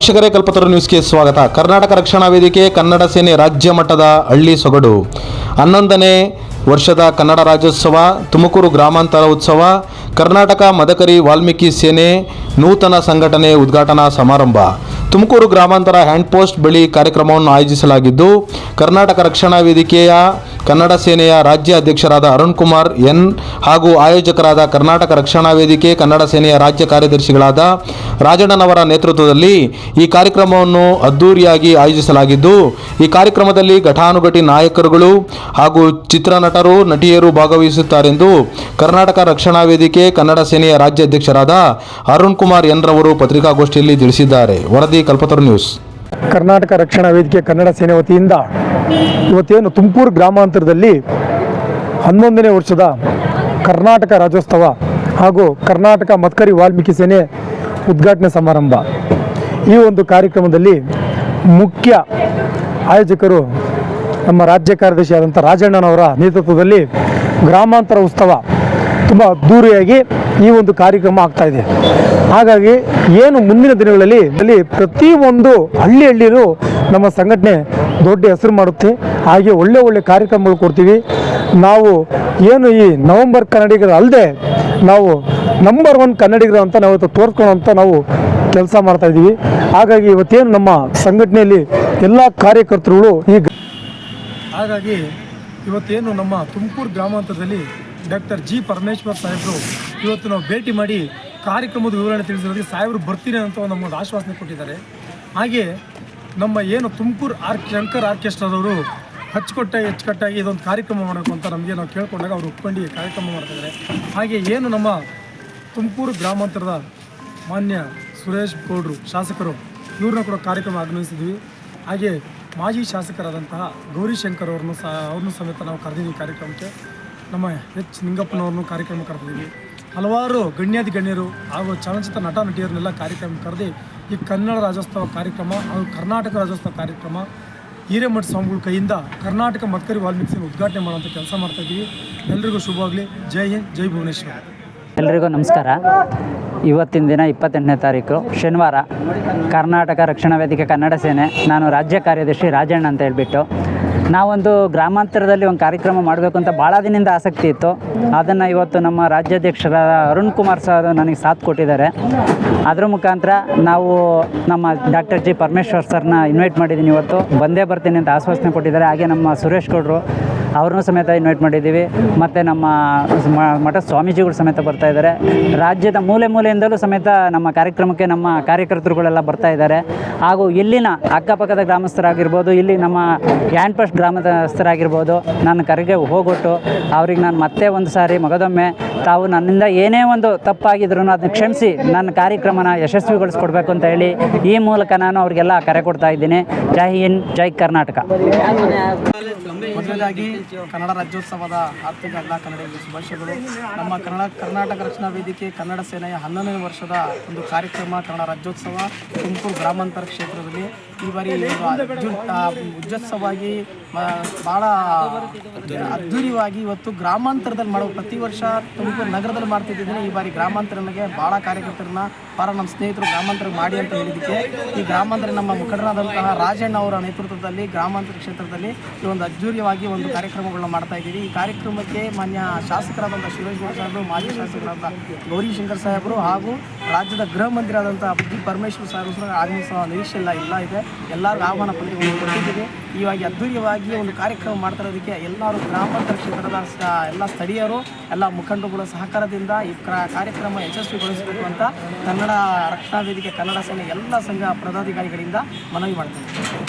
ವೀಕ್ಷಕರೇ, ಕಲ್ಪತರು ನ್ಯೂಸ್ಗೆ ಸ್ವಾಗತ. ಕರ್ನಾಟಕ ರಕ್ಷಣಾ ವೇದಿಕೆ ಕನ್ನಡ ಸೇನೆ ರಾಜ್ಯ ಮಟ್ಟದ ಹಳ್ಳಿ ಸೊಗಡು 11ನೇ ವರ್ಷದ ಕನ್ನಡ ರಾಜ್ಯೋತ್ಸವ, ತುಮಕೂರು ಗ್ರಾಮಾಂತರ ಉತ್ಸವ, ಕರ್ನಾಟಕ ಮದಕರಿ ವಾಲ್ಮೀಕಿ ಸೇನೆ ನೂತನ ಸಂಘಟನೆ ಉದ್ಘಾಟನಾ ಸಮಾರಂಭ. ತುಮಕೂರು ಗ್ರಾಮಾಂತರ ಹ್ಯಾಂಡ್ ಪೋಸ್ಟ್ ಬಳಿ ಕಾರ್ಯಕ್ರಮವನ್ನು ಆಯೋಜಿಸಲಾಗಿದ್ದು, ಕರ್ನಾಟಕ ರಕ್ಷಣಾ ವೇದಿಕೆಯ ಕನ್ನಡ ಸೇನೆಯ ರಾಜ್ಯ ಅಧ್ಯಕ್ಷರಾದ ಅರುಣ್ ಕುಮಾರ್ ಎನ್ ಹಾಗೂ ಆಯೋಜಕರಾದ ಕರ್ನಾಟಕ ರಕ್ಷಣಾ ವೇದಿಕೆ ಕನ್ನಡ ಸೇನೆಯ ರಾಜ್ಯ ಕಾರ್ಯದರ್ಶಿಗಳಾದ ರಾಜಣ್ಣನವರ ನೇತೃತ್ವದಲ್ಲಿ ಈ ಕಾರ್ಯಕ್ರಮವನ್ನು ಅದ್ದೂರಿಯಾಗಿ ಆಯೋಜಿಸಲಾಗಿದ್ದು, ಈ ಕಾರ್ಯಕ್ರಮದಲ್ಲಿ ಘಟಾನುಘಟಿ ನಾಯಕರುಗಳು ಹಾಗೂ ಚಿತ್ರನಟರು, ನಟಿಯರು ಭಾಗವಹಿಸುತ್ತಾರೆಂದು ಕರ್ನಾಟಕ ರಕ್ಷಣಾ ವೇದಿಕೆ ಕನ್ನಡ ಸೇನೆಯ ರಾಜ್ಯ ಅಧ್ಯಕ್ಷರಾದ ಅರುಣ್ ಕುಮಾರ್ ಎನ್ ರವರು ಪತ್ರಿಕಾಗೋಷ್ಠಿಯಲ್ಲಿ ತಿಳಿಸಿದ್ದಾರೆ. ವರದಿ ಕಲ್ಪತರು ನ್ಯೂಸ್. ಕರ್ನಾಟಕ ರಕ್ಷಣಾ ವೇದಿಕೆ ಕನ್ನಡ ಸೇನೆ ವತಿಯಿಂದ ಇವತ್ತೇನು ತುಮಕೂರು ಗ್ರಾಮಾಂತರದಲ್ಲಿ 11ನೇ ವರ್ಷದ ಕರ್ನಾಟಕ ರಾಜ್ಯೋತ್ಸವ ಹಾಗೂ ಕರ್ನಾಟಕ ಮದಕರಿ ವಾಲ್ಮೀಕಿ ಸೇನೆ ಉದ್ಘಾಟನೆ ಸಮಾರಂಭ, ಈ ಒಂದು ಕಾರ್ಯಕ್ರಮದಲ್ಲಿ ಮುಖ್ಯ ಆಯೋಜಕರು ನಮ್ಮ ರಾಜ್ಯ ಕಾರ್ಯದರ್ಶಿಯಾದಂಥ ರಾಜಣ್ಣನವರ ನೇತೃತ್ವದಲ್ಲಿ ಗ್ರಾಮಾಂತರ ಉತ್ಸವ ತುಂಬ ಅದ್ದೂರಿಯಾಗಿ ಈ ಒಂದು ಕಾರ್ಯಕ್ರಮ ಆಗ್ತಾ ಇದೆ. ಹಾಗಾಗಿ ಏನು ಮುಂದಿನ ದಿನಗಳಲ್ಲಿ ಪ್ರತಿಯೊಂದು ಹಳ್ಳಿಯಲ್ಲೂ ನಮ್ಮ ಸಂಘಟನೆ ದೊಡ್ಡ ಹೆಸರು ಮಾಡುತ್ತೆ. ಹಾಗೆ ಒಳ್ಳೆ ಕಾರ್ಯಕ್ರಮಗಳು ಕೊಡ್ತೀವಿ. ನಾವು ಏನು ಈ ನವಂಬರ್ ಕನ್ನಡಿಗರು ಅಲ್ಲದೆ ನಾವು ನಂಬರ್ 1 ಕನ್ನಡಿಗರು ಅಂತ ನಾವು ತೋರಿಸ್ಕೊಳ್ಳೋಂಥ ನಾವು ಕೆಲಸ ಮಾಡ್ತಾ ಇದ್ದೀವಿ. ಹಾಗಾಗಿ ಇವತ್ತೇನು ನಮ್ಮ ಸಂಘಟನೆಯಲ್ಲಿ ಎಲ್ಲ ಕಾರ್ಯಕರ್ತರುಗಳು ಹಾಗಾಗಿ ಇವತ್ತೇನು ನಮ್ಮ ತುಮಕೂರು ಗ್ರಾಮಾಂತರದಲ್ಲಿ ಡಾಕ್ಟರ್ ಜಿ ಪರಮೇಶ್ವರ್ ಸಾಹೇಬರು ಇವತ್ತು ನಾವು ಭೇಟಿ ಮಾಡಿ ಕಾರ್ಯಕ್ರಮದ ವಿವರಣೆ ತಿಳಿಸಿರೋದಕ್ಕೆ ಸಾಹೇಬರು ಬರ್ತೀನಿ ಅಂತ ನಮ್ಮೊಂದು ಆಶ್ವಾಸನೆ ಕೊಟ್ಟಿದ್ದಾರೆ. ಹಾಗೆ ನಮ್ಮ ಏನು ತುಮಕೂರು ಶಂಕರ್ ಆರ್ಕೆಸ್ಟ್ರಾದವರು ಅಚ್ಚುಕಟ್ಟಾಗಿ ಇದೊಂದು ಕಾರ್ಯಕ್ರಮ ಮಾಡಬೇಕು ಅಂತ ನಮಗೆ ನಾವು ಕೇಳ್ಕೊಂಡಾಗ ಅವರು ಒಪ್ಕೊಂಡು ಕಾರ್ಯಕ್ರಮ ಮಾಡ್ತಾಯಿದ್ದಾರೆ. ಹಾಗೆ ಏನು ನಮ್ಮ ತುಮಕೂರು ಗ್ರಾಮಾಂತರದ ಮಾನ್ಯ ಸುರೇಶ್ ಗೌಡ್ರು ಶಾಸಕರು ಇವ್ರನ್ನ ಕೂಡ ಕಾರ್ಯಕ್ರಮ ಆರ್ಗನೈಸಿದ್ವಿ. ಹಾಗೆ ಮಾಜಿ ಶಾಸಕರಾದಂತಹ ಗೌರಿಶಂಕರ್ ಅವ್ರನ್ನೂ ಸಮೇತ ನಾವು ಕರೆದಿದ್ದೀವಿ ಕಾರ್ಯಕ್ರಮಕ್ಕೆ. ನಮ್ಮ ಎಚ್ ನಿಂಗಪ್ಪನವ್ರನ್ನೂ ಕಾರ್ಯಕ್ರಮ ಕರೆದಿದ್ದೀವಿ. ಹಲವಾರು ಗಣ್ಯರು ಹಾಗೂ ಚಲನಚಿತ್ರ ನಟ ನಟಿಯರನ್ನೆಲ್ಲ ಕಾರ್ಯಕ್ರಮ ಕರೆದು ಈ ಕನ್ನಡ ರಾಜ್ಯೋತ್ಸವ ಕಾರ್ಯಕ್ರಮ ಹಾಗೂ ಕರ್ನಾಟಕ ರಾಜ್ಯೋತ್ಸವ ಕಾರ್ಯಕ್ರಮ ಹಿರೇಮಠ ಸ್ವಾಮಿಗಳ ಕೈಯಿಂದ ಕರ್ನಾಟಕ ಮದಕರಿ ವಾಲ್ಮೀಕಿ ಸೇನೆ ಉದ್ಘಾಟನೆ ಮಾಡುವಂಥ ಕೆಲಸ ಮಾಡ್ತಾಯಿದ್ದೀವಿ. ಎಲ್ರಿಗೂ ಶುಭವಾಗಲಿ. ಜೈ ಹಿಂದ್, ಜೈ ಭುವನೇಶ್ವರ. ಎಲ್ರಿಗೂ ನಮಸ್ಕಾರ. ಇವತ್ತಿನ ದಿನ 28ನೇ ತಾರೀಕು ಶನಿವಾರ, ಕರ್ನಾಟಕ ರಕ್ಷಣಾ ವೇದಿಕೆ ಕನ್ನಡ ಸೇನೆ, ನಾನು ರಾಜ್ಯ ಕಾರ್ಯದರ್ಶಿ ರಾಜಣ್ಣ ಅಂತ ಹೇಳ್ಬಿಟ್ಟು ನಾವೊಂದು ಗ್ರಾಮಾಂತರದಲ್ಲಿ ಒಂದು ಕಾರ್ಯಕ್ರಮ ಮಾಡಬೇಕು ಅಂತ ಭಾಳ ದಿನದಿಂದ ಆಸಕ್ತಿ ಇತ್ತು. ಅದನ್ನು ಇವತ್ತು ನಮ್ಮ ರಾಜ್ಯಾಧ್ಯಕ್ಷರಾದ ಅರುಣ್ ಕುಮಾರ್ ಸರ್ ನನಗೆ ಸಾಥ್ ಕೊಟ್ಟಿದ್ದಾರೆ. ಅದರ ಮುಖಾಂತರ ನಾವು ನಮ್ಮ ಡಾಕ್ಟರ್ ಜಿ ಪರಮೇಶ್ವರ್ ಸರ್ನ ಇನ್ವೈಟ್ ಮಾಡಿದ್ದೀನಿ. ಇವತ್ತು ಬಂದೇ ಬರ್ತೀನಿ ಅಂತ ಆಶ್ವಾಸನೆ ಕೊಟ್ಟಿದ್ದಾರೆ. ಹಾಗೆ ನಮ್ಮ ಸುರೇಶ್ ಗೌಡ್ರು ಅವ್ರನ್ನೂ ಸಮೇತ ಇನ್ವೈಟ್ ಮಾಡಿದ್ದೀವಿ. ಮತ್ತು ನಮ್ಮ ಮಠ ಸ್ವಾಮೀಜಿಗಳು ಸಮೇತ ಬರ್ತಾಯಿದ್ದಾರೆ. ರಾಜ್ಯದ ಮೂಲೆಯಿಂದಲೂ ಸಮೇತ ನಮ್ಮ ಕಾರ್ಯಕ್ರಮಕ್ಕೆ ನಮ್ಮ ಕಾರ್ಯಕರ್ತರುಗಳೆಲ್ಲ ಬರ್ತಾಯಿದ್ದಾರೆ. ಹಾಗೂ ಇಲ್ಲಿನ ಅಕ್ಕಪಕ್ಕದ ಗ್ರಾಮಸ್ಥರಾಗಿರ್ಬೋದು, ಇಲ್ಲಿ ನಮ್ಮ ಹ್ಯಾಂಡ್ ಪೋಸ್ಟ್ ಗ್ರಾಮಸ್ಥರಾಗಿರ್ಬೋದು, ನನ್ನ ಕರೆಗೆ ಹೋಗೊಟ್ಟು ಅವ್ರಿಗೆ ನಾನು ಮತ್ತೆ ಒಂದು ಸಾರಿ ಮಗದೊಮ್ಮೆ ತಾವು ನನ್ನಿಂದ ಏನೇ ಒಂದು ತಪ್ಪಾಗಿದ್ರು ಅದನ್ನ ಕ್ಷಮಿಸಿ ನನ್ನ ಕಾರ್ಯಕ್ರಮನ ಯಶಸ್ವಿಗೊಳಿಸ್ಕೊಡ್ಬೇಕು ಅಂತ ಹೇಳಿ ಈ ಮೂಲಕ ನಾನು ಅವ್ರಿಗೆಲ್ಲ ಕರೆ ಕೊಡ್ತಾ ಇದ್ದೀನಿ. ಜೈ ಹಿಂದ್, ಜೈ ಕರ್ನಾಟಕ. ಮೊದಲಾಗಿ ಕನ್ನಡ ರಾಜ್ಯೋತ್ಸವದ ಆರ್ಥಿಕ ಎಲ್ಲ ಕನ್ನಡಿಗರಿಗೆ ಶುಭಾಶಯಗಳು. ನಮ್ಮ ಕರ್ನಾಟಕ ರಕ್ಷಣಾ ವೇದಿಕೆ ಕನ್ನಡ ಸೇನೆಯ 11ನೇ ವರ್ಷದ ಒಂದು ಕಾರ್ಯಕ್ರಮ ಕನ್ನಡ ರಾಜ್ಯೋತ್ಸವ ತುಮಕೂರು ಗ್ರಾಮಾಂತರ ಕ್ಷೇತ್ರದಲ್ಲಿ ಈ ಬಾರಿ ಉಜ್ಜೋತ್ಸವವಾಗಿ ಭಾಳ ಅದ್ದೂರಿಯಾಗಿ ಇವತ್ತು ಗ್ರಾಮಾಂತರದಲ್ಲಿ ಮಾಡುವ, ಪ್ರತಿ ವರ್ಷ ತುಮಕೂರು ನಗರದಲ್ಲಿ ಮಾಡ್ತಿದ್ದೀನಿ. ಈ ಬಾರಿ ಗ್ರಾಮಾಂತರನಿಗೆ ಭಾಳ ಕಾರ್ಯಕರ್ತರನ್ನ ನಮ್ಮ ಸ್ನೇಹಿತರು ಗ್ರಾಮಾಂತರ ಮಾಡಿ ಅಂತ ಹೇಳಿದ್ದಕ್ಕೆ ಈ ಗ್ರಾಮಾಂತರ ನಮ್ಮ ಮುಖಂಡರಾದಂತಹ ರಾಜಣ್ಣ ಅವರ ನೇತೃತ್ವದಲ್ಲಿ ಗ್ರಾಮಾಂತರ ಕ್ಷೇತ್ರದಲ್ಲಿ ಈ ಒಂದು ಅದ್ದೂರಿಯಾಗಿ ಒಂದು ಕಾರ್ಯಕ್ರಮಗಳನ್ನ ಮಾಡ್ತಾ ಇದ್ದೀವಿ. ಈ ಕಾರ್ಯಕ್ರಮಕ್ಕೆ ಮಾನ್ಯ ಶಾಸಕರಾದಂಥ ಸುರೇಶ್ ಗೌಡ ಸಾಹೇಬರು, ಮಾಜಿ ಶಾಸಕರಾದ ಗೌರಿಶಂಕರ್ ಸಾಹೇಬರು ಹಾಗೂ ರಾಜ್ಯದ ಗೃಹ ಮಂತ್ರಿ ಆದಂಥ ಜಿ ಪರಮೇಶ್ವರ್ ಸಾಹೇಬರು ಆಗಮಿಸುವ ನಿರೀಕ್ಷೆ ಇಲ್ಲ ಇದೆ. ಎಲ್ಲರಿಗೂ ಆಹ್ವಾನ ಪತ್ರಿಕೆಗಳನ್ನು ಕೊಟ್ಟಿದ್ದೀವಿ. ಇವಾಗ ಅದ್ದೂರಿಯಾಗಿ ಒಂದು ಕಾರ್ಯಕ್ರಮ ಮಾಡ್ತಾ ಇರೋದಕ್ಕೆ ಎಲ್ಲರೂ ಗ್ರಾಮಾಂತರ ಕ್ಷೇತ್ರದ ಎಲ್ಲ ಸ್ಥಳೀಯರು, ಎಲ್ಲ ಮುಖಂಡರುಗಳ ಸಹಕಾರದಿಂದ ಈ ಕಾರ್ಯಕ್ರಮ ಯಶಸ್ವಿಗೊಳಿಸಬೇಕು ಅಂತ ಕನ್ನಡ ರಕ್ಷಣಾ ವೇದಿಕೆ ಕನ್ನಡ ಸೇನೆ ಎಲ್ಲ ಸಂಘ ಪದಾಧಿಕಾರಿಗಳಿಂದ ಮನವಿ ಮಾಡ್ತೀನಿ.